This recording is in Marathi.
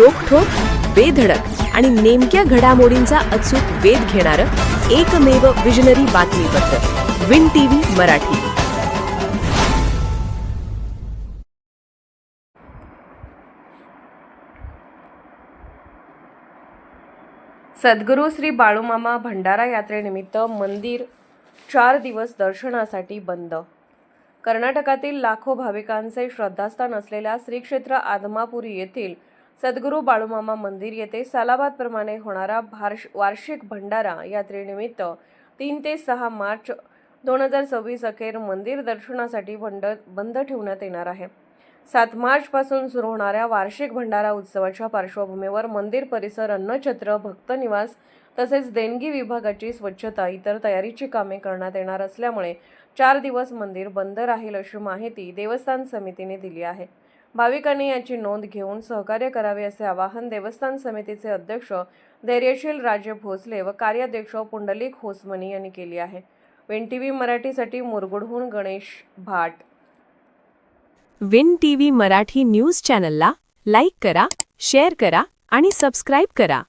रोखठोक, बेधडक आणि नेमक्या घडामोडींचा अचूक वेध घेणारं एकमेव विजनरी बातमीपत्र विन टीव्ही मराठी। सद्गुरू श्री बाळूमामा भंडारा यात्रेनिमित्त मंदिर 4 दिवस दर्शनासाठी बंद। कर्नाटकातील लाखो भाविकांचे श्रद्धास्थान असलेल्या श्री क्षेत्र आदमापुरी येथील सद्गुरू बाळूमामा मंदिर येथे सालाबादप्रमाणे होणारा वार्षिक भंडारा यात्रेनिमित्त 3 ते 6 मार्च 2026 अखेर मंदिर दर्शनासाठी बंद ठेवण्यात येणार आहे। 7 मार्चपासून सुरू होणाऱ्या वार्षिक भंडारा उत्सवाच्या पार्श्वभूमीवर मंदिर परिसर, अन्नछत्र, भक्तनिवास तसेच देणगी विभागाची स्वच्छता इतर तयारीची कामे करण्यात येणार असल्यामुळे 4 दिवस मंदिर बंद राहील अशी माहिती देवस्थान समितीने दिली आहे। भाविकांनी याची नोंद घेऊन सहकार्य करावे असे आवाहन देवस्थान समितीचे अध्यक्ष धैर्यशील राजे भोसले व कार्याध्यक्ष पुंडलिक होसमनी यांनी केली आहे। विन टीव्ही मराठीसाठी मुरगुडहून गणेश भाट। विन टीव्ही मराठी न्यूज चॅनलला लाईक करा, शेअर करा आणि सबस्क्राईब करा।